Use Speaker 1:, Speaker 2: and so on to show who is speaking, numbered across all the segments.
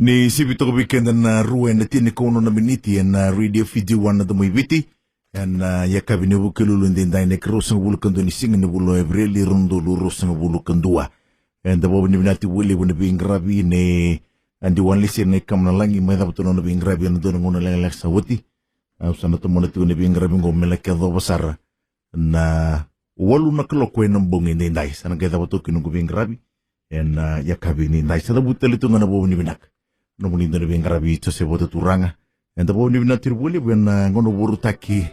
Speaker 1: Ni sibito ko weekend na ruwen na tinikono na biniti na Radio Fiji One na dumuibiti yan yakabi ni bukilulu ndinday na krosang bulukan do ni singin na bulo ebreli rondo lurosang bulukan dua and the bob ni binati wuli wuna bing grabi ni andi wan lisir na ikam na langi may dapat na bing grabi na doon nguna lang sa wuti sana to muna tu na bing grabi ngomela kado basara na walu na kalokwe ng bungin ndinday sana kaya dapat to kinung bing grabi and yakabi ni ndai sana butal ito nga na bob ni binak no mulindo na bing grabi ito sa boto turanga and the bob ni binati wuli wana ngono burutaki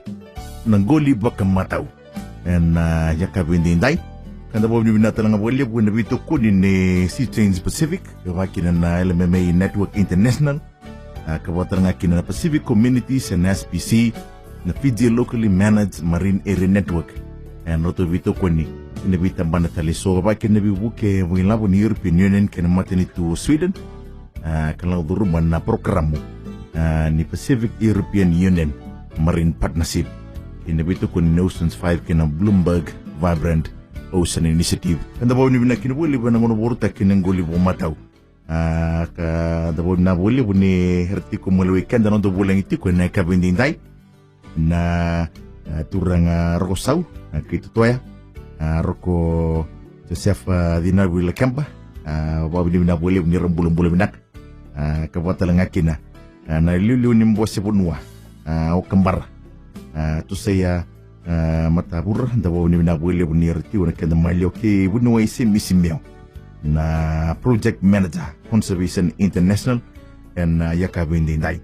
Speaker 1: ng Qoli Vakamatau and yakabi ni ndai kanda bob ni binata nga wuli wana bito kunin ni cChange Pacific kawakin na LMMA Network International kawatar nga kina na Pacific Communities and SPC na Fiji Locally Managed Marine Area Network and roto bito kuni inabita banatali so kawakin na bibuke wingilabo ni European Union kina matini to Sweden kalau duruman na programo ni Pacific European Union Marine Partnership inabito kuni Oceans 5 kina Bloomberg Vibrant Ocean Initiative. Kanda bawa ni binakin boleh bana ngono borta kinang Qoli Vakamatau. Kada bawa na boleh buni herti ko mula weekend ano do bulang iti ko na kabindinday na turang Roko Sau kay Totoya Roko Jiosefa Cinavilakeba bawa ni bina boleh buni rambulan binak kabata lang akin na Liuliu ni Bose Vanua o Kabara Josaia Matavura daw ni binabuili ni RT na kada malyo kay Vanua Semisi na project manager conservation international and yakabin din dai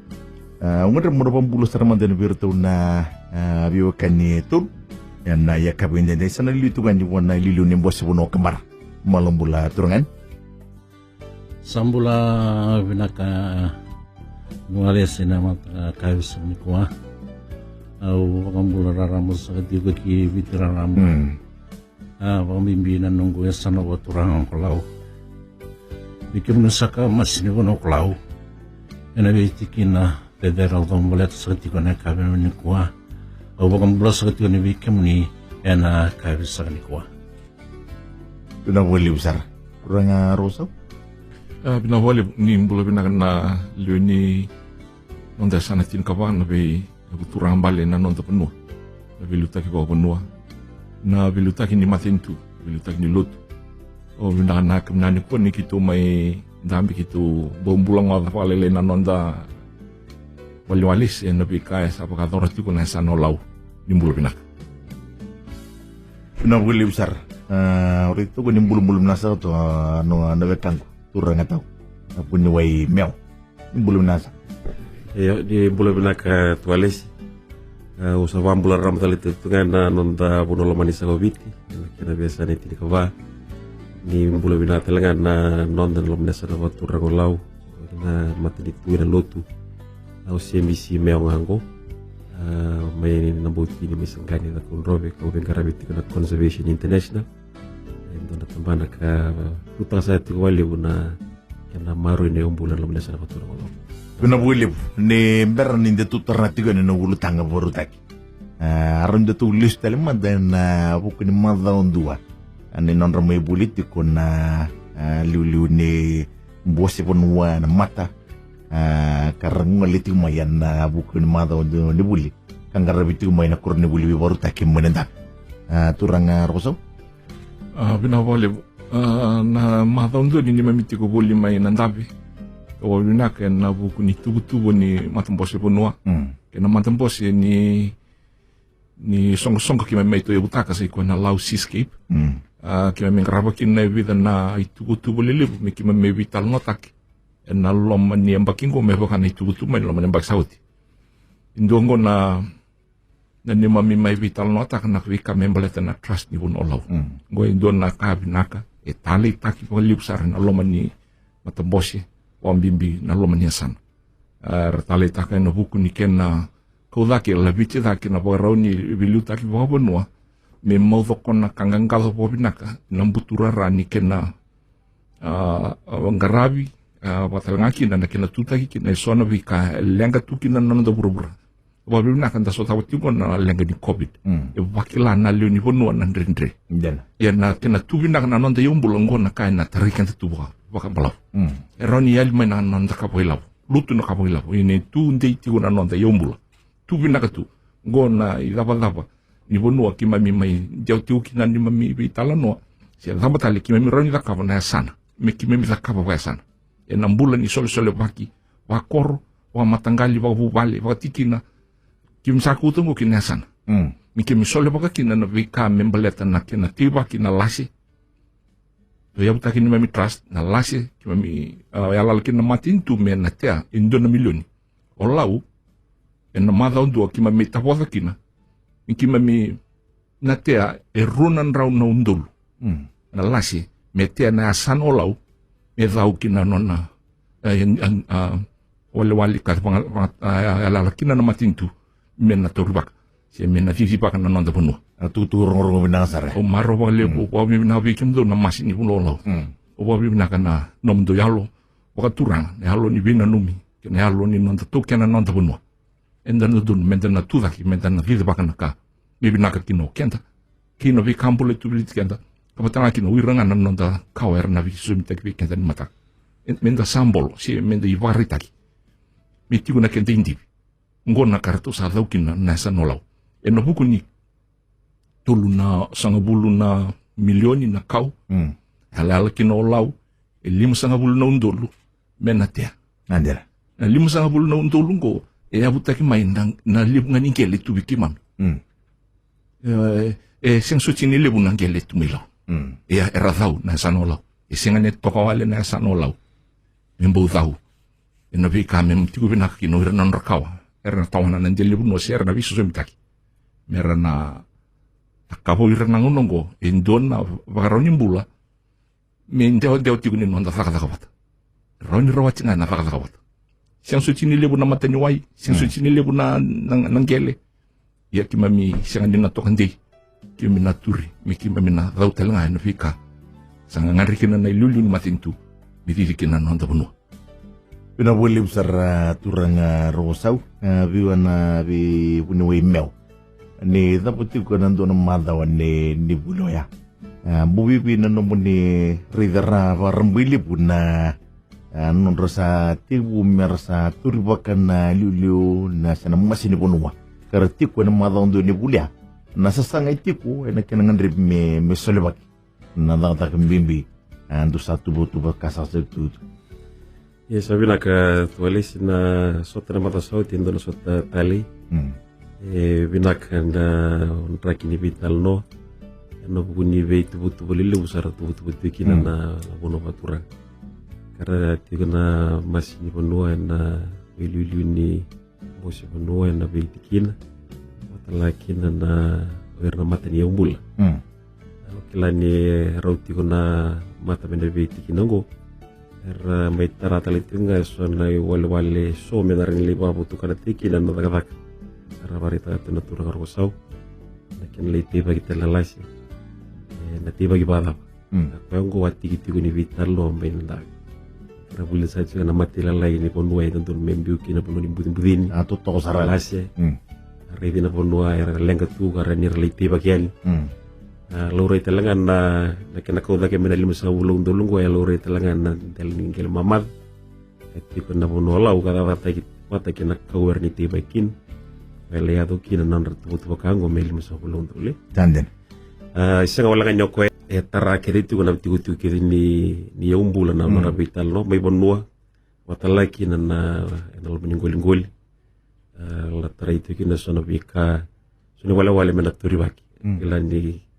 Speaker 1: ngadar mo pambulo sa ramadan virtu na biyo kani to and yakabin din dai sana litugan ni wana Liuliu ni Bose Vanua Kabara malambula turangan
Speaker 2: sambula binaka nuales na kayus ni ko au pangambula raramos sa tigo ki vitiraramo pamimbinan nunggu ya sana wa turang kolau bikin nusaka masini kono kolau ena bitikina federal dombolet sa tigo na kabe ni kwa au pangambula sa tigo ni bikin ni ena kabe sa ni kwa
Speaker 1: pinawali besar kurang Roko
Speaker 3: pinawali ni mbula binakan na luni nonda sana tin kawan be turang bale na nonto penua na vilutaki ko penua na vilutaki ni matintu vilutaki ni lot o na kamnani ko ni kito may dambi kito bombulang wa palele na nonda waliwalis na bikaya sa pagkatorati ko na sa lau ni mbulu binak
Speaker 1: pinawali besar orito ko ni mbulu nasa to ano nawetang turang ataw punya way meow ni mbulu nasa
Speaker 4: di bulan binak tualis usaha bulan Ramadan itu kan nonda bunuh lemani salobiti kena biasa ni tidak kau ni bulan binak telengan nonda lemani salobati turang lau na mati di tuira lotu au Semisi meong anggo main nabuti ni misangkani na kunrobe kau bengarabiti kena conservation international nonda tambana ka putra saya tu wali buna kena maru ni bulan lemani salobati turang lau
Speaker 1: pinabulib ni meron hindi tutarnatigo na nagulutang borutaki aron da tulis talima dan bukan ni madhaon dua ani non ramai politiko na Liuliu ni Bose Vanua na mata karang ngalitik mayan na bukan ni madhaon ni buli kang garabiti umay na kurni buli borutaki menenda turang Roko Sau
Speaker 3: pinabulib na madhaon dua ni mamiti ko buli may nandabi o binak na buku ni tubu ni matambos Vanua kena matambos ni song kima mai to butaka sa ikona Lau seascape kima mai rabakin na vida na tubu lele mi kima mai vital notak na lom ni ambakin ko mai bakan tubu mai lom ambak sauti indongo na ni mami mai vital notak na vika membaleta na trust ni bun olau go indon na kabinaka tali taki po liupsar na lom ni matambos wambimbi na loma ni sana tale taka na buku ni kena ko dake la bichi dake na borau ni viluta ki bo Vanua me modo kona kangangalo bo binaka na buturara ni kena ngarabi watalangaki na kena tutaki kena sona vika lenga tukina na ndo burubura bo binaka nda sota watigo na lenga ni covid wakila na Liu ni Vanua na ndrendre ya na kena tubinaka na ndo yombulongo na kai na tarikan tubuha Vakamatau. E roni ali mai na nonda kapoilau. Lutu na kapoilau. Ine tu ndei tiku na nonda yombula. Tu vinaka tu. Ngona I lava. Ni vonua ki mami mai jau tiu ki na ni mami I tala noa. Se lama tali ki mami roni lakava na sana. Me ki mami lakava wa sana. E na mbula ni sole waki. Wa koro. Wa matangali wa huvale. Wa tikina. Ki msaku utungo ki na sana. Mi ke mi sole waka kina na vika membaleta na kina tiwa ki na lasi. So ya butaki ni mami trust na lasi ki mami yalala ki na matintu me na tea indo na milioni. O lau e na madha undua ki mami taposa kina. Mi ki mami na tea e runan rau na undulu. Na lasi me tea na asan o lau me dhau kina nona wale ka yalala kina na matintu me na torubaka. Se me na fifi paka na nonda punua.
Speaker 1: Tu rongo minasare.
Speaker 3: O maro wale o wabi na vikim do na masi ni puno lau. O wabi na kana nomdo yalo wakaturanga ne halo ni vina numi ke ne halo ni nonda toke na nonda punua. Enda no dun menda na tudaki menda na fifi paka na ka. Maybe na ka kino kenda. Kino vi kampule tu bilit kenda. Kapatanga kino wiranga na nonda kawer na vi sumita ki kenda ni mata. Menda sambolo si menda I waritaki. Mi tiku na kenda indivi. Ngona kartu sa daukina na sa nolau. E no buku ni tolu na sangabulu na milioni na kau. Halala ki no lau. E 5 sangabulu na undolu. Mena tea.
Speaker 1: Andera.
Speaker 3: Na 5 sangabulu na undolu ngo. E abutaki mai na libu nga ningele tu biki mami. E sengso chini libu na ngele tu milau. E rathau na sa no lau. E sengane toka wale na sa no lau. Mimbo thau. E na vika mem tiku vinaka ki no hirana nrakawa. Era tawana na ngele libu no se era na viso semitaki. Mera na takapo irana ngonongo indona vakaroni mbula me ndeo tiku ni nonda fakadakawata roni rawatinga na fakadakawata siang suchini lebu na matani wai siang suchini lebu na ngele ya kimami siang ni na tokande kimi na turi mi kimami na rautelanga na fika sanga ngarikina na Liuliu ni matintu mitirikina nonda bunua
Speaker 1: Pina wole usara turanga Roko Sau viwa na vi punwe mel ni daputi ko nando na madawa ni buloya bubi pina no ni ridera varambili puna non rasa tibu mersa turbakan na Liuliu na sana masini ponua karati ko na madawa ndo ni bulia na sasanga itiku na kenangan rib me solebaki na data kambimbi ando sa tubo kasa tu
Speaker 4: Ya sabina ka tualis na sota na mata sauti ndo na sota tali. Binakan na unraki ni vital no. Ano buni ve tu bolile usara tu kina na bono fatura. Karena tiga na masih ni Vanua na Liuliu ni Bose Vanua na ve kina. Matalaki na werna mata ni umbula. Kila ni rauti na mata mena ve kina ngo. Era may taratalitin nga so na wale so may narin liba buto ka na tiki na natagatak. Era barita ito naturang Roko Sau. Nakinlay tiba kita lalasi. Natiba gibada. Kaya ko watiki ni vital lo may nandag. Era buli sa siya na matilalay ni Vanua ito doon may biyuki na puno ni budin-budin.
Speaker 1: Totoo sa
Speaker 4: lalasi. Ready na Vanua era lenga tu kara niralay tiba kiyan. Lore talangan na kinakauda kami na 5 bulong dulong ko ay lore talangan na dalingin kila mamad at tipo na puno lau kada wata kinakawer ni tibakin kaya yato kinanan ratubutu kango may 5 bulong duli
Speaker 1: tanden
Speaker 4: isang wala kanyo ko tara kirito ko na tigu-tigu kiri ni yaumbulan na marabital no may Vanua watala kinan na nalman yung guling-guling latara ito kinasona bika suni wala manaturi baki kila ni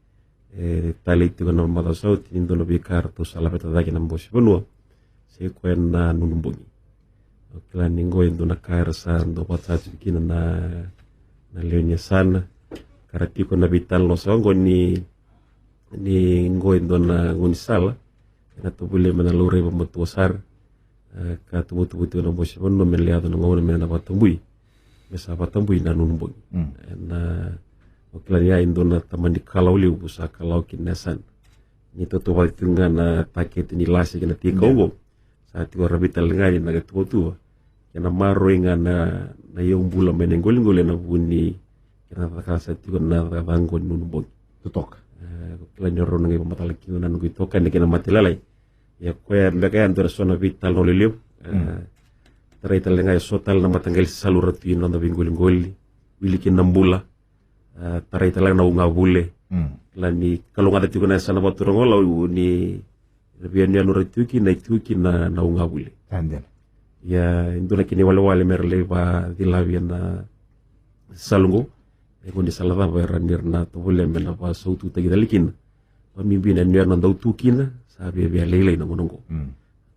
Speaker 4: tali itu kan mata sauti indo no bikar tu salah petadaki na Bose Vanua se kuen na nunumbungi kila ningo indo na kair sa ndo patsa bikina na leonya sana karati ko na vital no songo ni ngo indo na ngunisala na tubule manalure pematuasar ka tubu na Bose Vanua meliado na ngone mena patambui mesa patambui na nunumbungi na Oklania indo na taman di kalau liu busa kalau kinasan. Ni toto wali tunga na paket ni lasi kena tika ugo. Saat itu rabital ngani na gatu kena maro inga na yung bula menenggol na buni kena takasa itu na bangun nunubog.
Speaker 1: Tutok.
Speaker 4: Oklania ro nangai pamatalaki na nunggu tokan ni kena mati lalai. ya koe mbeka endorsed vital no Liuliu tarai talenga sotal na matanggal saluratu ino na bingoli wilikin nambula tarai talang na unga bule lani kalau ngada tiku na sana baturongola ni rebiani anuratuki na unga bule ya induna kini wale merle ba dilavian na salungo Ego ni salada ba ranir na to bule mena ba sautu tagi dalikin. Pamimpin en na ndau tukina sabi bia lele na monongo.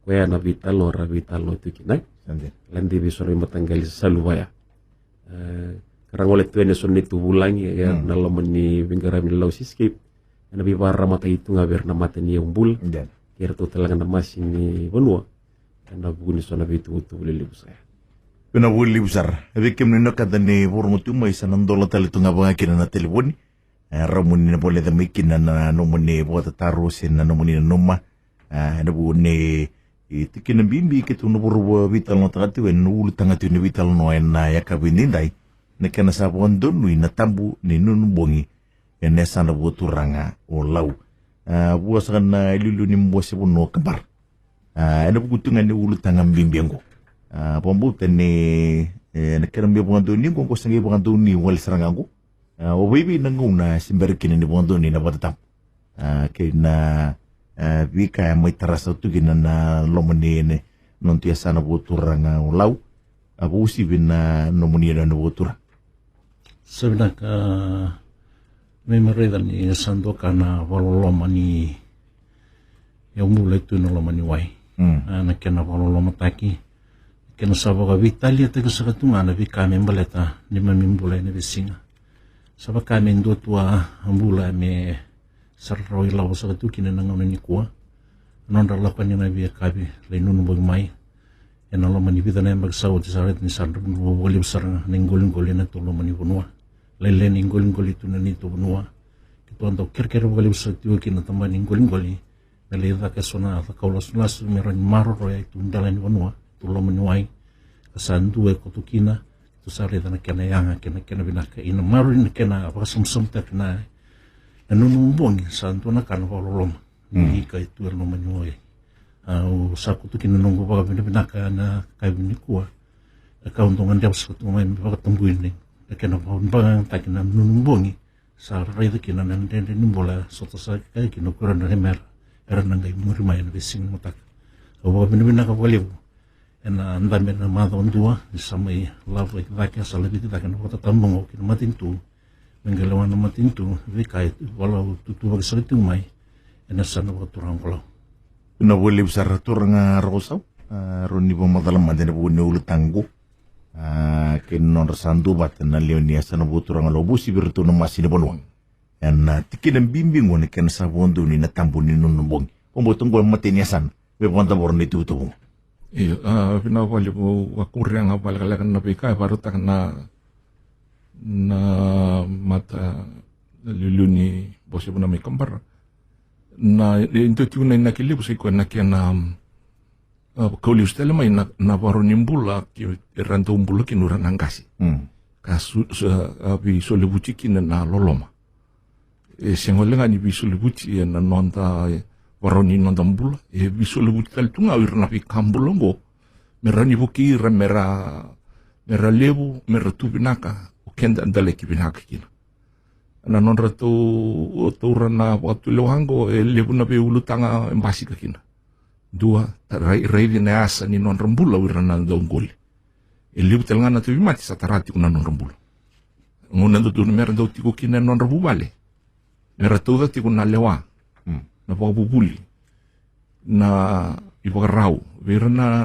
Speaker 4: Koya na vital no tukina. Landi bi sore matanggal salu baya. Karangole tu ene sonni tu bulangi ya na lomani bingara mi lau siscape. Na bi barra mata itu ngaber na mata ni umbul. Kira tu telangan na masini Vanua. Na buguni sona bitu tu bule saya.
Speaker 1: Pena wuli besar. Tapi kemana kata ni borong tu mai sanam dola tali tu ngabang akin na telefoni. Ramuni na boleh demikin na nomoni buat tarusin na nomoni na noma. Na bune itu kena bimbi kita nu boru vital no tagatu en ulu tangatu ni vital no en na ya kabinindai. Na kena sabon donu na tambu ni nunu bongi. En esa na buturanga o lau. Buas kan Liuliu ni buas no kabar. Na bukutungan ni ulu tangam bimbiango. Pembuatan ni nakira mbia bukan ni kong kosangi bukan ni wal serangangu o baby nanguna simberkin ni bukan ni na batam kena vika mai terasa tu kena na lomani ni nontia sana buturanga lau abu si bina nomoni na butura
Speaker 2: sebenarnya memori dan ni sando kana walolomani yang mulai tu nolomani wai nakira walolomataki kena sabaka vitalia te kusaka tunga na vika membaleta ni mamimbula ni visinga sabaka mendo tua ambula me sarroi lawa saka tu kina nanga ni kuwa nonda lapan na via kabi le nunu bagmai ena lo mani vida na magsau ti saret ni sarro bolib sarang ningolin golina to lo mani Vanua le ningolin golitu na nito Vanua kito ando kerker bolib sa tu kina tamba ningolin goli le da ka sona ka kaulas las meron maro roya tu ndalan Vanua tulo menuai kasandu ko tukina tu sare dana kena yanga kena binaka ina marin kena pasum tak na nunu bongi santu na kan vololom ni kai tu no menuai au saku tukina nunggu ba binaka na kai binikua ka untongan dia satu main ba tembuin ni kena bang tak na nunu bongi sare de kena nan den bola soto sa kai kino kuran remer era nangai muri mai na bising mutak au ba binaka boleh ena andame na mata ondua di samai lava ikaka salabi kita kan kota tambang o kin matintu menggelawan matintu vikai walau tutu bagi salitung mai ena sana waktu orang kalau
Speaker 1: na boleh besar turang Roko Sau roni pemadalam ada bune ulu tanggu kin non sandu bat na leonia sana buturang lobusi bertu no masih de Vanua ena tikin bimbing woni ken sabondu ni na tambuni nunumbong pembotong gol matenya san be ponta borni tutu.
Speaker 3: Iyo, pina wali po wakurang apal kalakan na pika baru tak na mata Liuliu ni Bose Vanua may Kabara na into tuna na kilip sa iko na kaya na Qoli stela may na baro nimbula ranto umbula kinuran ang kasi kasu abi solibuchi kina na loloma sengole nga ni bi solibuchi na nonta waroni nondambula biso lebut kal tunga wir na pikambulongo merani buki mera lebu mera tubinaka ukenda andale kibinaka kina na non rato rana waktu lohango lebu na be ulutanga embasi kina dua rai na asa ni non rambula wir na dongol lebu telngana tu mati satarati kuna non rambula nguna tu mera do tiko kina non rabubale mera tu ti kuna lewa na pagpupuli na ipagarau vera na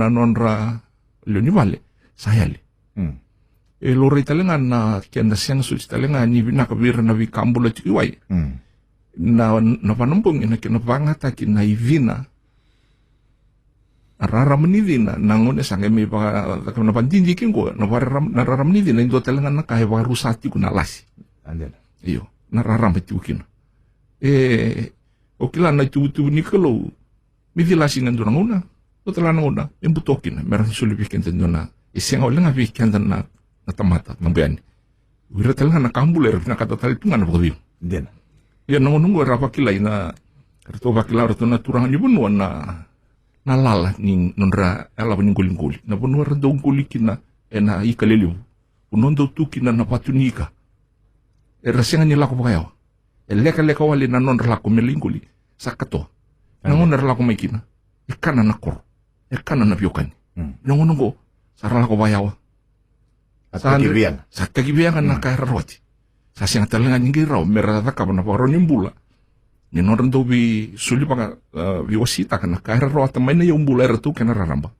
Speaker 3: nonra leoni vale sayale lore talengan na kenda siang suci talengan ni binaka vera na vikambula tiwai na panampung ina kena pangata kina ivina rara menidina nangone sange mi pa na pantinji kingo na rara menidina indo talengan na kahe warusati kuna lasi iyo na rara metiukin okila na tu ni kalau midilasi ngan durang una utala una embutokin merah sulibikin tendona iseng oleng api kendan na tamata mambiani wira telang na kambuler na kata tali tungan bobi
Speaker 1: den
Speaker 3: ya nunggu rapa kilai na Karto vakilara to naturanga ni bunua na lala ni nonra ela ni ngoli na bunua rando ngoli kina ena ikaleliu unondo tukina na patunika rasenga ni lako pakayawa leka wale na nonra lako melingoli sakato na nonra lako maikina ikana na koro ikana na biokani na ngonongo sara lako pakayawa sa kagibiang na kairaroti sa siang talenga nyingi rao merata kabana paro nimbula ni nonra dobi suli paka biwasita kana kairarota maina yung bula era tu kena raramba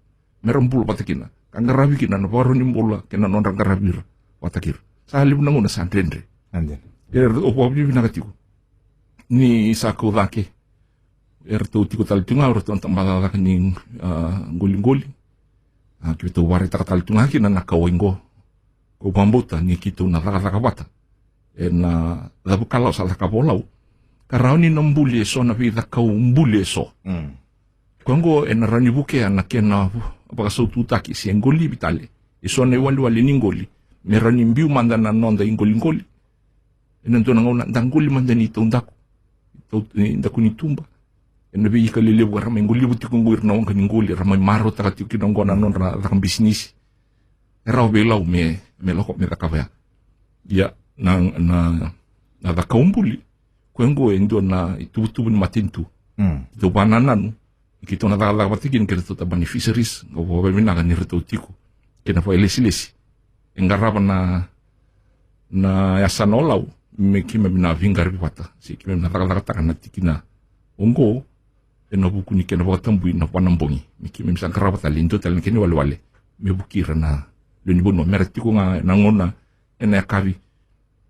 Speaker 3: merambul patakina kangarabi kina na paro nimbula kena nonra karabir watakir sa halip na nguna sa andre opo binakatiko ni sako dake erto tiko taltunga orto antamada kaning ngoli kito wari takataltunga kina nakawingo ko pambuta ni kito na takabata na labu kalau sa takabolau karao ni nambuli so na vida kau mbuli so kongo rani buke na kena pakasututaki si ngoli bitale iso na wali ningoli merani mbiu mandana nonda ngoli enanto na ngona danguli mandani tondako ndako ni tumba enabi ikalile wara mengoli buti kungwir na wanga ngoli ramai maro takati kinongona non ra bisnis era belau me loko me takavaya ya na da kaumbuli kwengo endo na tubutu ni matintu do banananu kito na da patikin kerto ta beneficiaries go bemina ga ni retotiko kena fa elesi engaraba na yasanolau me kime bina vingar bipata si kime na taka na tikina ongo eno buku ni kena batambu na panambongi me kime misang karabata lindo talen keni wale me bukira na le nibo no mertiko nga nangona ena kavi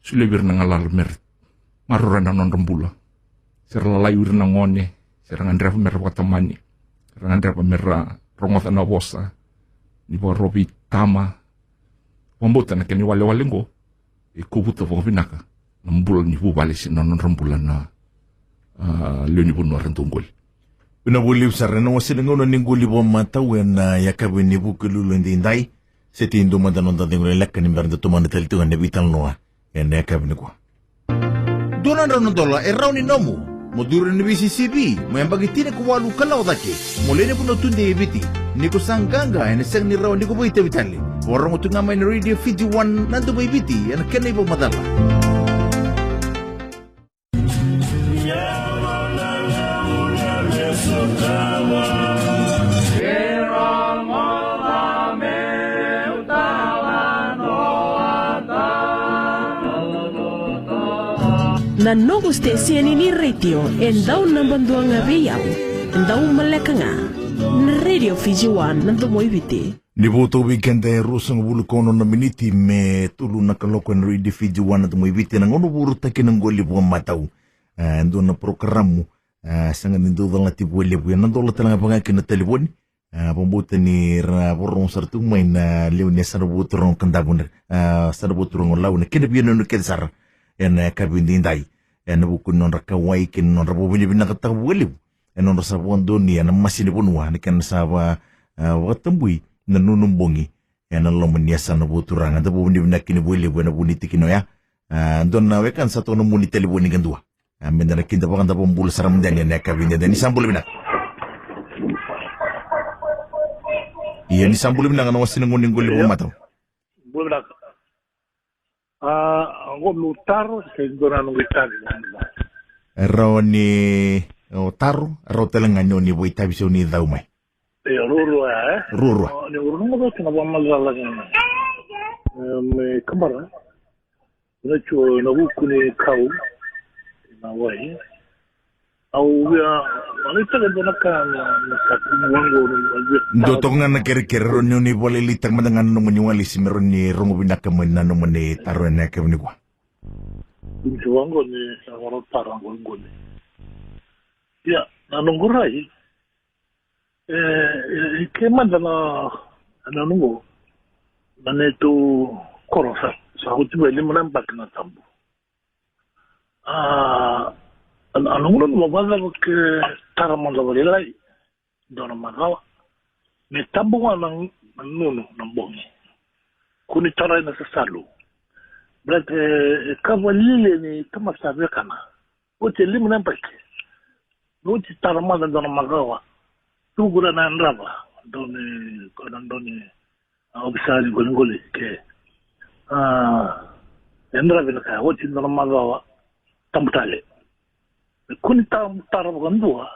Speaker 3: sulebir na ngalal mer marora na non rembula serla layur na ngone serang andra mer watamani serang andra mer rongota na bosa ni bo robi tama pambota na keni wale ngo kubuto fo vinaka nambul ni bubale si non rembula na le nibo no rentongol una
Speaker 1: buli sareno wasingo no ninguli bo matau na yakabe ni bukulu ndindai setindo mandanon da ngule lekka ni berda to man teltu ne vital noa en yakabe ni kwa donan ron dola erau ni nomu modure ni BCCB mo yambagitine ko walu kala odake molene puno tunde ebiti niko sanganga en sang ni raw niko boite vitali warong utunga may Radio Fiji One nando may biti en kenay bo madala
Speaker 5: na nogo stesiani ni radio endau nambandua nga beyau endau maleka nga na Radio Fiji One nanto moibiti
Speaker 1: ni voto weekend rusang bulu kono na miniti me tulu na kaloko na Radio Fiji One nanto moibiti na ngono buru taki ng goli buwan matau ando na programo sanga nindo dala tibuele buya nandola talanga pangakin na telefon pambuta ni borong sartung may na leonia sarabuturong kandabon sarabuturong lau na kinabiyan na nukinsar en kabindinday en bukun non rakawai kin non rabo binibina katawaliw en non sa bondo ni en masini bunwa ni kan sa watambui nanunumbongi en lomania sa no buturanga da binibina kinibuli buena buniti kinoya don na wekan sa to no muni teleboni gandua amenda na kinda bakanda bombul saram den en kabindinday ni sambul bina iya ni sambul bina ngano wasina nguning guli bo mataw
Speaker 6: bulak ngomutaro segura no gitari
Speaker 1: Roni taro rotelenga ni boita biso ni daumai
Speaker 6: ruru ni ruru mo to na bamala me Kabara na chuo na buku ni kau na wai au ya malita na kana na wango
Speaker 1: do tonga na kere ni bole litang madangan no munyali si meron ni rongo binaka mo na no mone taro na ke ni kwa
Speaker 6: wango ni sa waro taro wango ni ya na nungurai ke mandana na nungo na neto korosa sa hutiwe ni mwana mbaki na tambu anongolo mwaza ke tara mwanza walilai dona magawa me tambu wana nunu na mbongi kuni tara ina sasalu brate kava lile ni kama sabekana wote limu na mbaki Uchi taramada dona magawa. Tugura na ndraba. Doni obisari golingoli ke. Endraba na kaya. Uchi dona magawa. Tambutale. Kuni tarabagandua.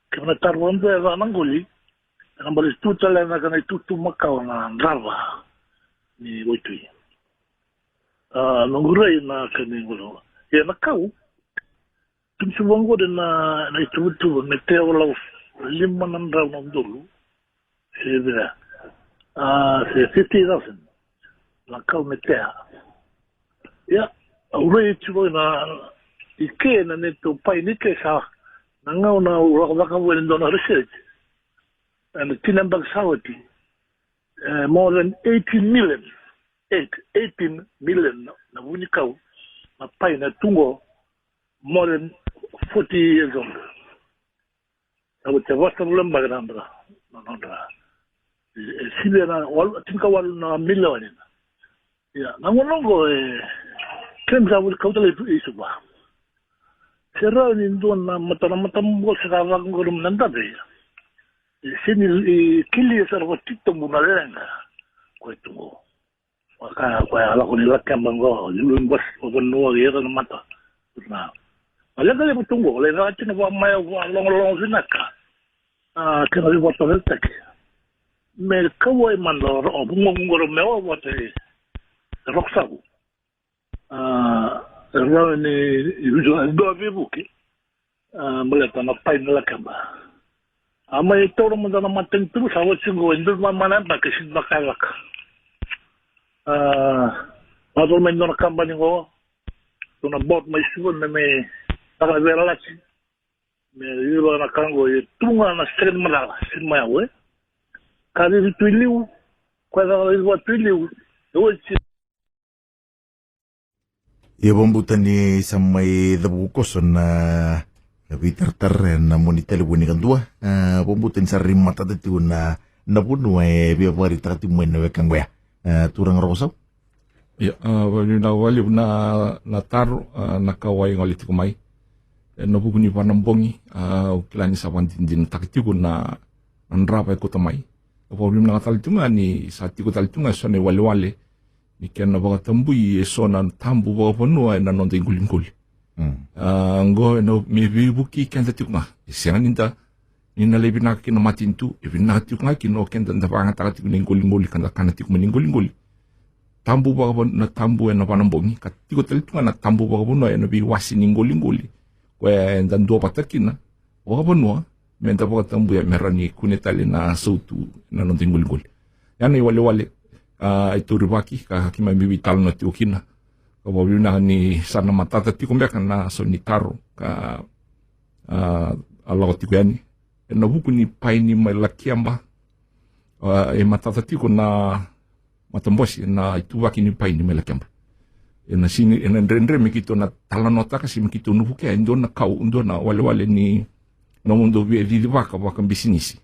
Speaker 6: Kaya tarabagandua ya nangoli. Nambali tutale na kana tutu makawa na ndraba. Ni witui. Nungurai na kani ngolo. Ya nakau. Tumsuwango din na itubutu meteo wala 500 na dulu. Sibira. 50,000. Nakau metea. Ya, ure chubo na ike na neto pai nike sa nangau na waka wendo na research. And the Tinambag Sawati, more than 18 million. 18 million na unikau na pai na tungo more than 40 years old. I would say, what's the Bloomberg number? Sibera, tinka wal na million. Yeah, na wanongo kemsa will kautale isu ba. Sera ni don na matamatam mo sa kawang gurum nandabe. Sini kili sa rotito muna lenga. Kwetungo. Waka ala ko nila kambango, Liuliu bas Vanua yera na mata. Na. Alaga le mutungo, le na chino wa mai wa long sinaka. Kena li wato heltek. Me kawai mando o bungongoro mewa wate Roko Sau. Rawe ni yujo do vibuki. Muleta na pai na kamba. Ama ito mo na mateng tu sa wachingo ndur mamana ba kasi bakalaka. Other men don't accompany go to a boat my student may Taravera. You are a Congo, Tunga and a straight Malala, in my way. Can it to Liu? Whether it was to Liu,
Speaker 1: Ibombutan ni samay dabukoson na vitartar na monitele winigandua. Bombutan sa rimata dito na napuno ay biyabari takati mo na wekangwea. Turang Roko Sau?
Speaker 3: Ya, wali na taru na kawai ngali tikumai. No bukuni panambongi ukilani sawan din takitiku na nrapa ko tamai. Wali na talitunga ni sa tiku talitunga so ne wale ni kena baga tambui so na tambu baga Vanua na nonde ngulinguli. Ngo no me buki kenda tikunga. Siang ninda nina lebi na kina matintu ebi na tikunga kino kenda ndapanga takatiku ngulinguli kanda kana tiku ngulinguli. Tambu baga na tambu na panambongi katiko talitunga na tambu baga Vanua na bi wasi ngulinguli. Kwa ndandua patakina baga Vanua menda baga tambu ya merani kunetali na sautu na nonde ngulinguli. Yana wale itu ribaki kima bibi talo na tiukina. Kwa wina ni sana matata tikumbeka na so ni taro ka alago tikuyani. Na buku ni paini malakiamba matata tiku na matambosi na itu waki ni paini malakiamba. Na sini ndre mikito na talanota kasi mikito nubuke ndo na kau ndo na wale ni na mundo vidi waka bisinisi.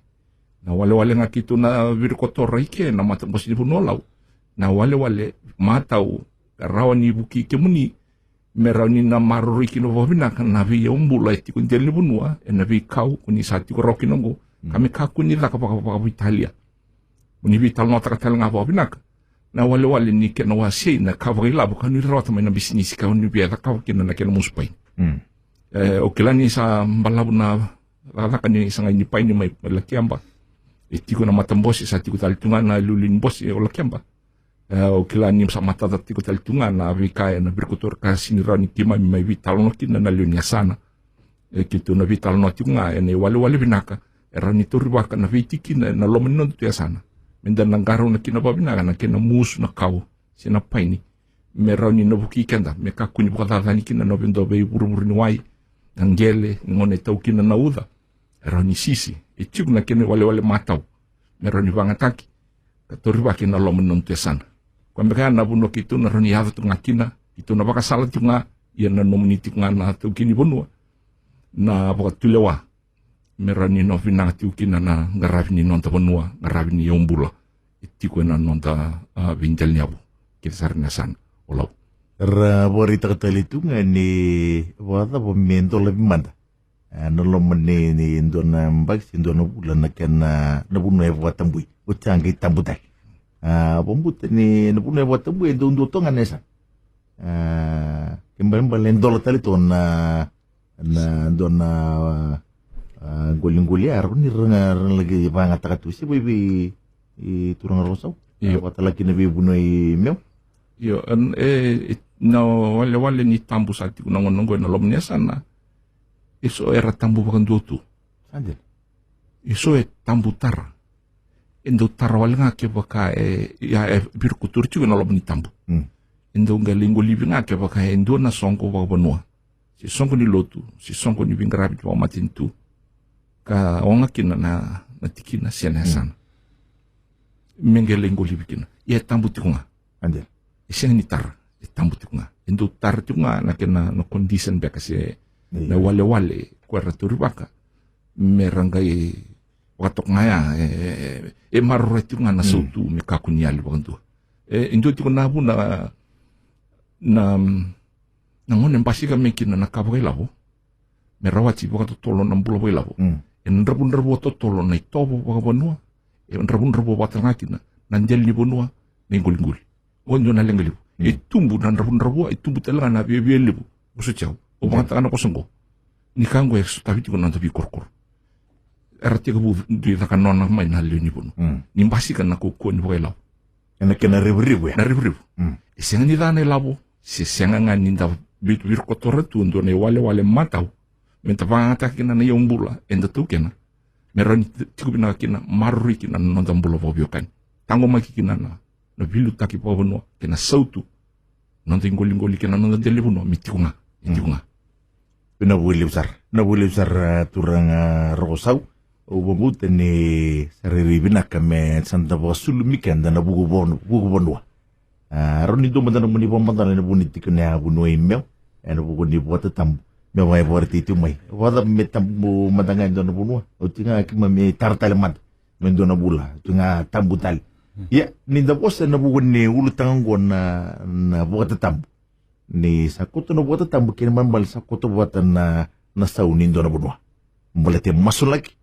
Speaker 3: Na wale ngakito na virikotora ike na matambosi ni punolau. Na wale matau rawa ni buki kemuni merani na marori kino vovina na vi umbula iti kunteli Vanua na vi kau kuni sati ko roki nongo kami kakuni la kapaka Italia kuni vi tal nota katal nga vovina na wale ni kena wasi na kavrila bukani rota na bisnis ka uni biya ka kina na kena muspai okilani sa mbalabu na lakani sa ngai ni pai ni mai lakiamba iti ko na matambosi sati ko talitunga na Liuliu bosi o lakiamba okilani sa matata tiko talitunga na vikaya na berkutor ka sinirani kima mai vital no kina na Liuliu sana kito na vital no tikunga ene wale binaka erani turibaka na vitiki na lomenon tu sana menda nangaro na kina babinaka na kina mus na kau sina paini merani no buki kenda me kakuni bukata ni kina no bendo be burumuri ni wai angele ngone tau kina na uda erani sisi etik na kina wale matau merani bangataki katuribaka na lomenon tu sana. Kwa mbeka na buno kitu na roni hava tunga kina, kitu na baka sala tunga, ia na nominiti tunga na tu kini Vanua, na baka tulewa, merani no vina tu kina na ngaravi ni nonta Vanua, ngaravi ni yombula, itiku na nonta vinjal nyabu, kita sarina sana, olau.
Speaker 1: Bori takatali tunga ni wada pemento lebih manda. nolom ni ndona mbagsi ndona bula na kana na bunu evo tambui utanga itambutai bombut ni na bunu evo tambui ndo tonga nesa kembali lendola tali na ndona golingoli ar ni ranga lagi banga takatu si bibi I turang rosau watalaki na bunu I meu
Speaker 3: yo no wale ni tambu sati kuna ngonongo na lomnya sana iso era tambu bakan dutu
Speaker 1: ande
Speaker 3: iso tambu tar endo tar wale ngake baka bir kutur ci na lomni tambu endo ngalingo libi ngake baka endo na sonko ba bonua si sonko ni lotu si sonko ni bingrabi ba matintu ka onga kina na tikina siana sana mengelingo libi kina ia tambu tikunga
Speaker 1: ande
Speaker 3: iseng ni tar tambu tikunga endo tar tikunga na kena no condition beka se na wale kwa raturi baka merangai watok ngaya marro tikunga na sautu me kakunyali bakantu endo tikuna bu na ngone mbasika mekina na kabwe labo merawati baka tolo na mbulo labo en rabun to tolo na tobo baka bonua en rabun batangakina nanjel ni bonua ningul onjo na lengelibu itumbu na rabun itumbu telanga na bebe libu usuchau o mata na posongo ni kango ex tabiti ko nanto bi korkor erati ko bu di ta kanona mai na le ni bunu ni mbasika na ko ni boela
Speaker 1: ena kena ribu
Speaker 3: na ribu isenga ni dane labo si senga ngani nda bit wir ko torretu ndo ne wale matau menta vangata kina na yombula enda tukena meron tikubina kina marri kina no ndambulo bobiokan tango makikina na vilu taki povono kena sautu non ngoli kena non delibuno mitikunga
Speaker 1: na wili usar turang Roko Sau ubomut ni sariri binaka me santa bosulu mikanda na bugu bonua roni do mandana muni bomandana na buni tikuna buno imel ena bugu ni bota tambu me vai vorti tu mai wada me tambu mandanga do na bunua o tinga ki me tartale mad me do na bula tinga tambu tal ya ni da bosa na bugu ni ulutango na bota tambu ni sakoto na bota tambu kini mambal sakoto bota na sau ni do na bunua mbalete masulaki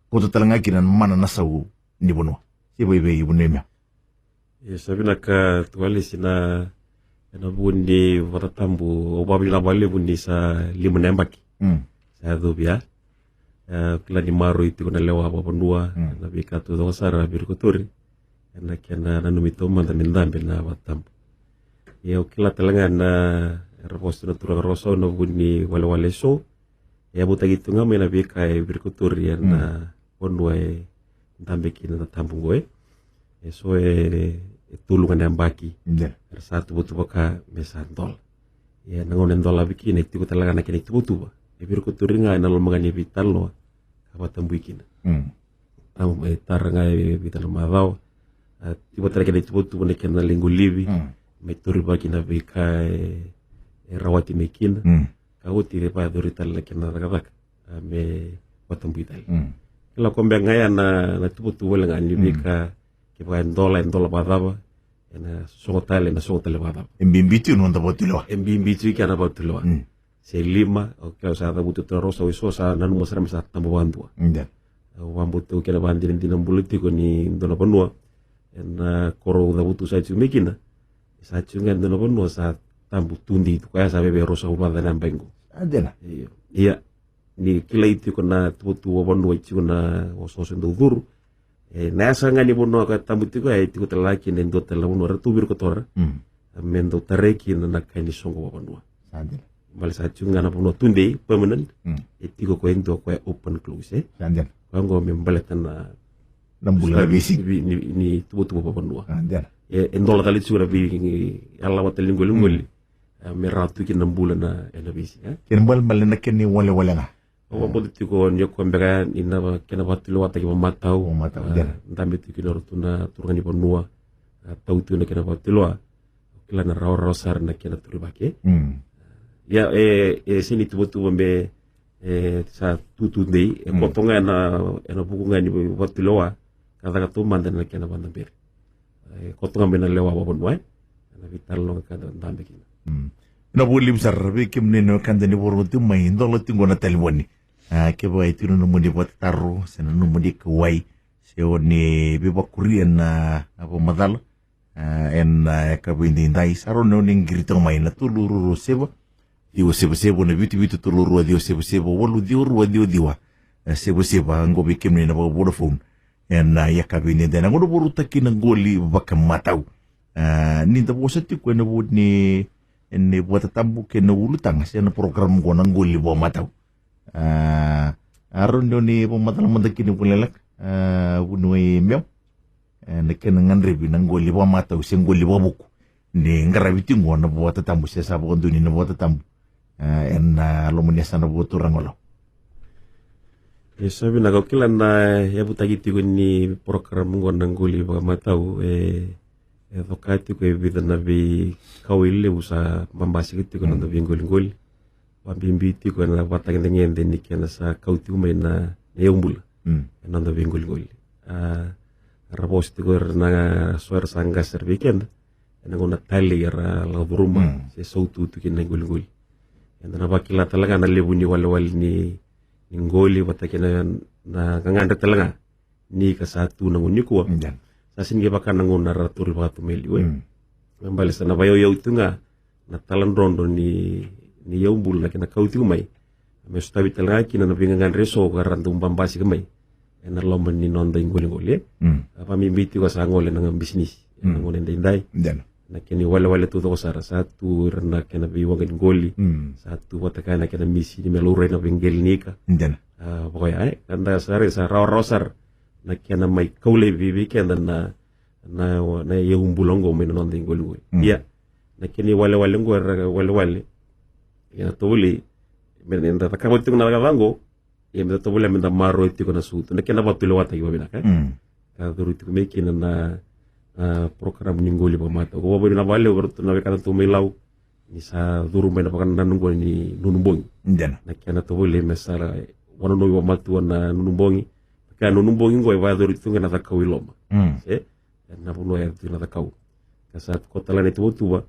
Speaker 1: koto talanga kina mana na sau ni bunua si bebe ibunema
Speaker 4: sabina ka tuwali sina na bundi watatambu obabi na wale bundi sa lima nembaki sa dubia kila ni maro itu kuna lewa wabandua na bika tu dosara birkuturi na kiana na numitoma na mendambe na watambu ya kila talanga na reposto na turang roso na bundi wale so ya butagi tunga me na bika birkuturi na bondua ndambe kina na tambu goe eso tulungan yang baki satu butuh baka mesantol ya nangon dola bikin itu ko talaga na kinit butuh ibir ko turinga na lomagani vital lo kabatam bikin am tar nga vital madaw tiba talaga kinit butuh ne kana linggo libi meturi baki na bika rawati mekin kauti de pa dorital la kana ragak me batam vital kila kombe ngaya na tubutu wala ngani bika kiba dola badaba na sotale badaba
Speaker 1: embimbitu no ndabotilo
Speaker 4: embimbitu kana botilo se lima o que sa da butu rosa o sosa na no mosra mesa tambo bandu wambutu kana bandin dinam politiko ni ndona bonua na koro da butu sa chumekina sa chunga ndona bonua sa tambu tundi to kaya sa bebe rosa uma da nambengo
Speaker 1: adena
Speaker 4: iya ni kila itu kana tutu bonua chuna o soso nduru nasa ngani bono ka tambutiko ai tiko telaki nendo telamuno ratu bir kotor mendo tareki na kani songo bonua
Speaker 1: sande
Speaker 4: bal sa chunga na bono tunde permanent etiko ko endo ko open close
Speaker 1: sande
Speaker 4: wango membalatan na
Speaker 1: nambula basic
Speaker 4: ni tubu bonua
Speaker 1: sande
Speaker 4: endola tali sura bi alla watel ngol meratu ki nambula na elabisi
Speaker 1: ken bal na ken ni wala nga
Speaker 4: o politiko nyoko mbega ina kena batilo wata ki matau ndambe tikino rutuna turangani bonua tautu na kena batilo kila na raw sar na kena turibake ya sini tubutu bombe sa tutu dei kotonga na bukunga ni batilo kada ka tumanda na kena bandamber kotonga bena lewa bonua na vitalo kada ndambe kina
Speaker 1: na bulim sar be kim ne no kanda ni boru tu mai ndolo tingo na telwani ke ba itu no mo di buat taru sen no mo di kuai se oni be bakurian apa madal en ka bindi ndai saro no ning grito mai na tuluru sebo dio sebo na bitu tuluru dio sebo wolu dio ru dio diwa sebo ngo bikim ni na Vodafone en ya ka bindi ndai ngono boru takina ngoli Vakamatau ni da bosati ko na bud ni en buat tambu ke no ulutang se na program ko nang ngoli Vakamatau aron do ni pematal mandakini pulelak bunoi meo nekenangan rebi nang goli wa mata useng goli wa buku ni ngarabi tingo na buat tamu se sabo konduni na buat tamu en lo menesa na buat orang ngolo
Speaker 4: sabi na kaukilan na ya butagi tigo ni program nang goli wa mata tokati ko evita na bi kawile usa mambasi kiti ko na bi ngoli wambimbiti ko na watang ngende ni kena sa kauti umay na yaumbula nanda bingol rabos ti ko na suara sangga ser weekend na ngona tali ra la buruma se sautu tu kin ngol na bakila talaga na lebu ni wal ni ngoli watakina na nganda talaga ni ka satu na ngoni ko sasin ge baka ngona ratur batu meli we membalis na bayo itu nga na talan rondo ni yaumbul na kina kauti umay me stabi talaga kina na bingangan reso karantung bambasi kamay na lomba ni nonda ngoli apa mimbiti ko sa ngole ng business ngone ndai na kini wala tu ko sara satu rena kena biwang ngoli satu wataka na kena misi ni melure na bingel nika pokoknya kanda sare sa rosar na kena mai kaule bibi kenda na yumbulongo me nonda ngoli ya na kini wala ngore ya tuli menenda takabo tu na gavango ya meta tobule menda maro itu kona sutu na kena batule wata iwa bina ka duru itu meki na program ningoli ba mata ko bobi na vale bertu na kana tu melau ni sa duru mena pakan nanungo ni nunumbongi na kena tobule mesara wana no iwa matu na nunumbongi ka nunumbongi ngo iwa duru itu ngana takau iloma na puno ya tu na takau kasat kota lane tu tuba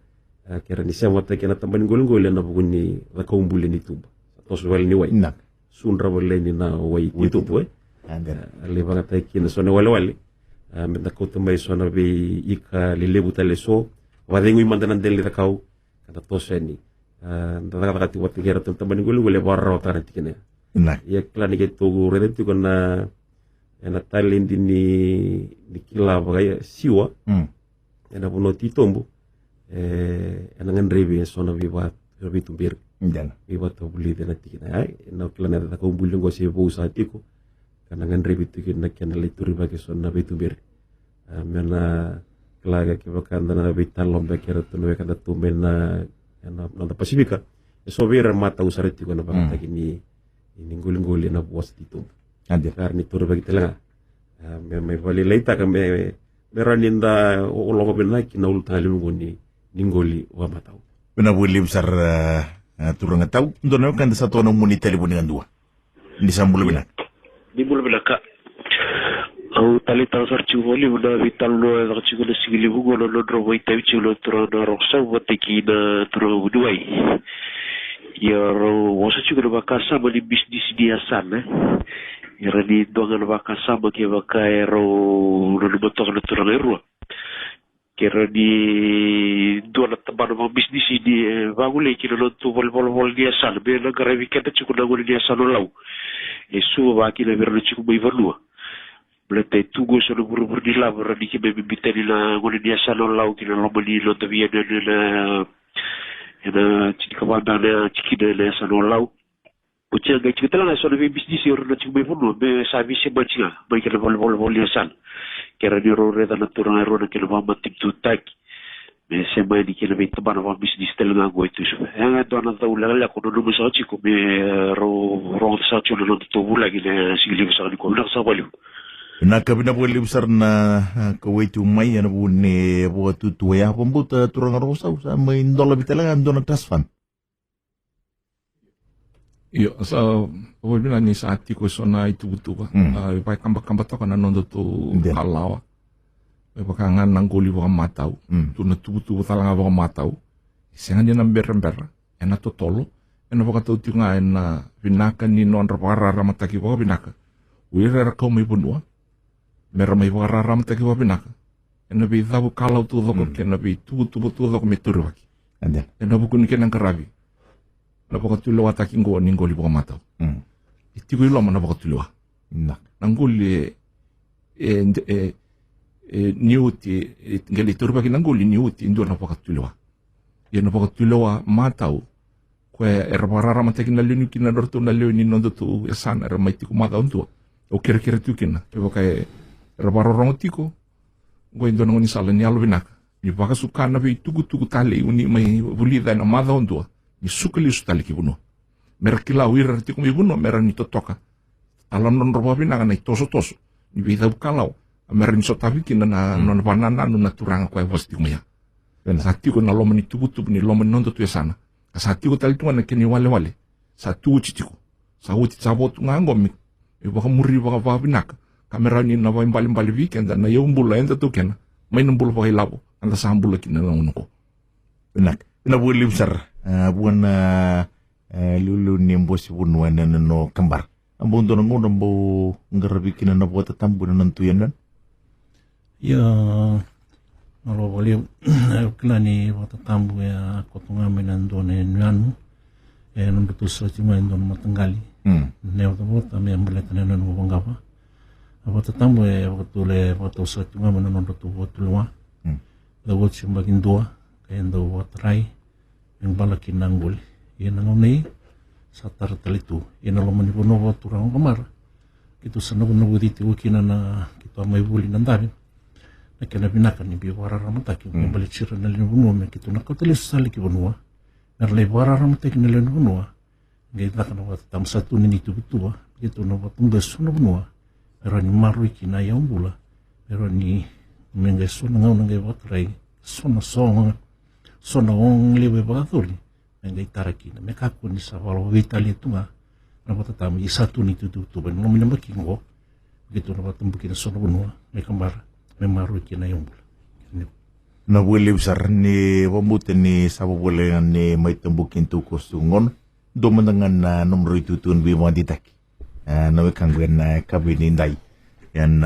Speaker 4: kera ni sa wata kena tamban ngoli na buguni takau mbule ni tuba tos wal ni wai sunra boleh ni na wai itu pue le banga tai kina sone wale menda ko tumbai sona be ika lile butale so wadengu imandanan dele takau kata toseni ndaka kati wati gera tambani gulu le barra tara tikene ya klani ke to rede tu kona ena talindi ni kila bagaya siwa ena puno titombo ena nganrebe sona viva tumbir iba to buli dena tikina ai na klana ta ko bulung go se bo sa tiko kana ngan rebi tikina kana le turi ba ke sonna be tumbir mena klaga ke bakanda na vital lombe kera to no kada tumena na pasifika so vera mata usare tiko na ba takini ini ngulunguli na buas titum ande karni turi ba kitela me vale leita ka me meraninda o logo bena kina ulta limungoni ningoli wa matau
Speaker 1: bena buli besar turang tau ndono kan satu ono muni telefon dengan dua di sambul bina
Speaker 7: di bulu bina ka au tali transfer chuvoli udah vital lo da chigo de sigili bugo lo dro voi tavi chulo tro na Roko Sau watiki na tro duai ya ro wasa chigo de bakasa bali business dia sana ya di dongan bakasa bagi bakai ro no botok no tro ero kira di dua teman mau bisnis di bagule kira lo tu vol dia sal be na garavi kata cukup nagul dia salulau esu ba kira berlo cukup Bose Vanua blete tugo so buru di la buru di kibe bitani na gol dia salulau kira lo beli lo tavia na ciki kabanda na ciki de salulau ucia ga ciki tala so de bisnis yo na cukup Bose Vanua be service bacia ba kira vol dia sal kera di rore da naturana rona ke lova matip tu tak me sema di ke leva tabana va business telanga go itu so nga dona da ulala ko no musa chiko me ro sa chulo no to bula gile sigili sa di ko na sa bali
Speaker 1: na kabina boli besar na ko itu mai na bune bo tu ya pembuta turang Roko Sau sa main dola bitala dona tasfan
Speaker 3: iyo sa wabina ni sa ati ko sona itu butuba pai kamba to kana nondo to kalawa bakangan nang goli Vakamatau tu na tubutu talanga Vakamatau senga dia namber ena to tolo ena whakatau tiunga ena vinaka ni no andra whakarara mataki waka vinaka. Uira era kau mai punua. Mera mai whakarara mataki waka vinaka. Ena vi dhawu kalau tu dhoko kena vi tu dhoko me turu waki. Ena bukuni kena karavi. Na whakatulua taki ngoa ni ngoli Vakamatau. I tiku ilo mana whakatulua. Nangoli niuti, ngeli turu waki nangoli niuti indua na whakatulua. Ia na whakatulua matau. Koe e raparara mataki na leuni kina roto na leuni nondo tu e sana e mai tiku matau ntua. O kere tu kina. Ke waka e raparara tiko. Koe indua ngoni sala ni alo vinaka. Ni wakasukana vi tuku tali uni mai vulida na matau ntua. Ni suka liu sutali ki vuno. Mera kila uira tiku mi vuno mera ni totoka. Ala non roba vinaka na toso. Ni vida ukalau. Mera ni sotavi kina na non banana no naturanga koe was tiku mea. Sa tiku na loma ni tuku ni loma ni nondo tu e sana. Sa tiku tali tunga na keni wale. Sa tuku chitiku. Sa uti sabotu ngango mi. E waka muri waka vinaka. Kamera ni na mbali weekend na yaumbula enda tu kena. Mai nambula waka ilabo. Anda sa hambula kina na unuko.
Speaker 1: Benak. Ina buat libsar. Buan Liuliu ni Bose Vanua no Kabara. Ambo ndo ngono ambo ngarabikin na buat tatambu na nantuyan dan.
Speaker 2: Ya, kalau boleh kena ni waktu tamu ya kotongan menandon nuanu, yang betul cuma endon matanggali. Ne waktu tamu yang boleh kena nanu bangapa. Waktu tamu ya waktu cuma menandon betul luar. Lalu cuma bagian dua, kayak endo waktu rai. Yang balakin nanggul, yang nangonei satar talitu, yang nalo manipuno turang Kabara, itu sana pun nabu itu kina na kita mai buli nandarin, na kena binakan ni biwara ramataki, yang balik cira nalin bunua, kita nak kau telis sali ki bunua, nalai biwara ramataki nalin bunua, kita kan buat tam satu ni itu betul, kita nak buat tunggas na bunua, erani marui kina yang bula, erani mengai sona ngau mengai buat rai, sona liwe bagatuli ngai taraki na mekaku ni sa wala vitali tunga na batatamu i satu ni tu ben no minambaki ngo gitu na batumbuki na sona bunua me Kabara me maru kina yombula
Speaker 1: na wele usar ni wamute ni sa wole ni mai tumbukin tu kosungon do mendengan na nomro itu tun bi mo ditaki na we kangwen na kabini ndai yan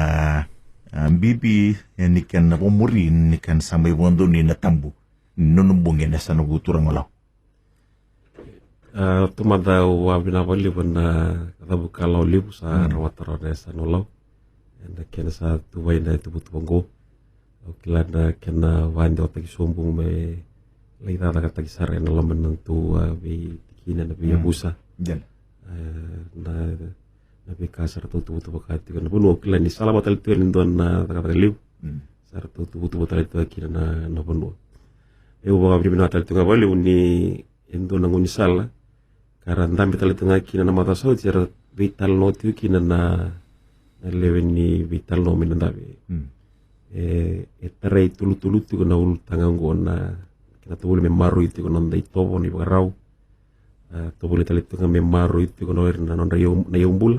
Speaker 1: bibi yan ikan na umurin ikan samay wondo ni natambu nunumbungin na sa naguturang olaw.
Speaker 4: Tumada wabina wali wana katabu kalau libu sa rawatarone sa nolaw. Na kena sa tuway na tubutubanggo. Kila na kena wandi otagi sumbung may laita na katagi sare na laman ng tuwa may tikina na biyabusa. Na bikasar tubutubakati ka na puno. Kila ni salamat alito yun doon na nakatagi libu. Sar tubutubakati kina na napuno. Eu vou abrir na tali tunga wale uni endo na ngoni sala karena ndambi tali tunga kina na mata saut jara vital no tiu kina na lewe ni vital no minandabe tarai tulu tu na ul tanga ngona kina tu bole memaru itu kono ndai tobo ni bagarau to bole tali tunga memaru itu kono erna non na yombul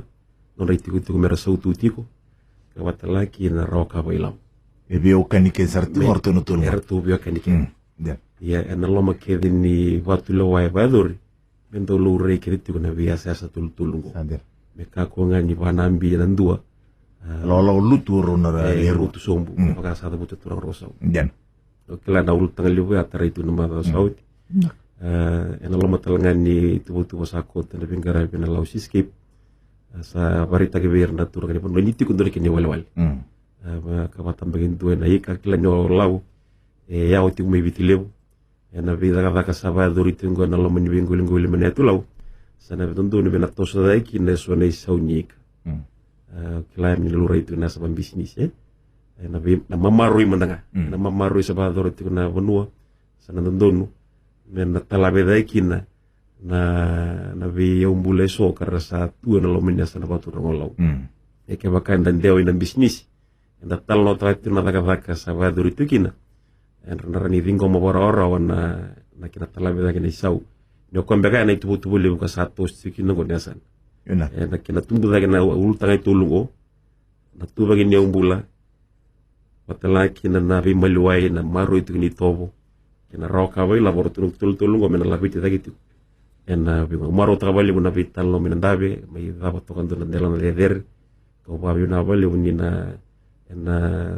Speaker 4: non itu mera sautu tiko kawatala kina roka bailam
Speaker 1: Ebeo kanike sartu orto no tulu
Speaker 4: ertu bio kanike ya en loma kedi ni watu lo wai baduri bento lo rei kedi kuna biasa sa tulungo me ka ko ngani banambi nan dua
Speaker 1: lo luturo na
Speaker 4: rutu sombu maka sa butu turang Roko Sau kila na ul tangal liwe atara itu nama saut en loma talangani tu wasako tan bingara bina lau siskip sa barita ke ber na turang ni pun niti kundori kini wal kawatam bagin tuwe na ika kila nyo lau ya uti me bitileu na vida ka saba doritu ngo na lo meningul menetu lau sana betundu ni bena toso dai ki ne so nei saunik kila mi lu itu na sa bisnis na mamarui mandanga na mamarui saba doritu na Vanua sana tundunu men talabe dai kina na vi umbule so karasa tu na lo menya sana batu ngolo ke bakan dan deo ina bisnis na tal no traitu na ka saba doritu kina en rani ringo mo ora na kina talabe da kina sau no kombega na itu le ka satu stikin no gonesan na kina tumbu da kina ultanga itu lungo na tu bagi ne umbula patala kina na vi maluai na maru itu ni tobo kina roka bai laboratorio tul lungo mena la biti da gitu en maro trabalho na vital no minandabe mai dava tocando na dela na leder ko ba na vale unina en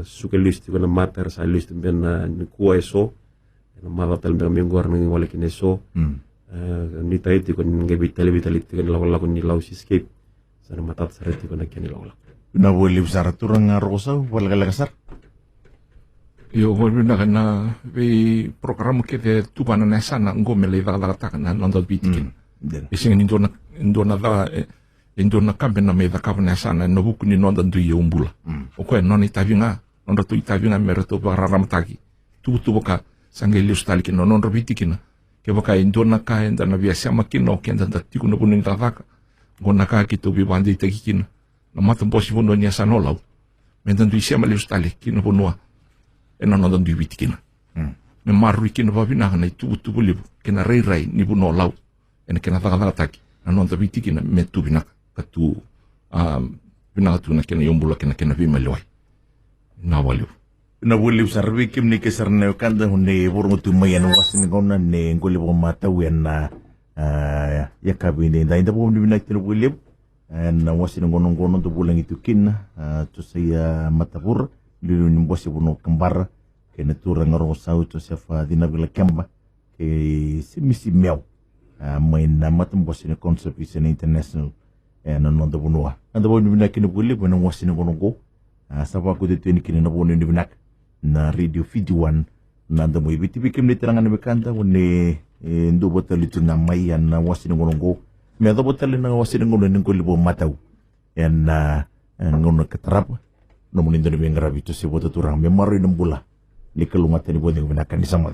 Speaker 4: suke list ko na mater sa list ben na kuwa eso en mara tal ben mengor ni wala kineso ni taiti ko nge vital ko la ko ni lau escape sa matat sareti ko na kini la
Speaker 1: na wali besar turang Roko Sau wala kasar
Speaker 3: yo volvina kana ve program ke te tupana na sana ngome le dala ta kana nando bitikin ising indona da indona kampena me da kapna sana no buku ni nonda ndu yombula o ko non itavinga non tu itavinga merato bararamtaki tu boka sangeli ustali kin non bitikin ke boka indona ka enda na via sama kin no kenda da tiku no bunin da vaka gona ka ki tu bi bandi takikin na matam posi vono ni sana lau mendan tu isia mali ustali kin no bonua e non andando i vitikina. Me marru ikina vavina na tu libu kena rei ni buno lau ena kena taki na non da vitikina me tu bina ka tu bina tu na kena yombula kena vima loi na walu
Speaker 1: na wali sarvi kim ni kesar ne kanda hunne bormo tu mayan wasin gona ne ngoli bo mata wena ya kabine da inda bo ni bina tino wali na wasin gono tu bulang itu kin Josaia Matavura Liuliu ni Bose Vanua Kabara ke natura Roko Sau Jiosefa Cinavilakeba ke Semisi meu main matam Bose ni Conservation International na nonda Vanua anda bo ni bina kini buli bona wasin gono go sapa ku de tini kini na bo ni bina na Radio Fiji One na anda mo ibiti bikim ni terangan bekanta wone ndo botali tunga mai na wasin gono go me do botali na wasin gono ni ko libo matau na ngono ketrap no munin dari bengra bitu si bota turang memori nembula ni kelumatan ni bodeng benakan di sama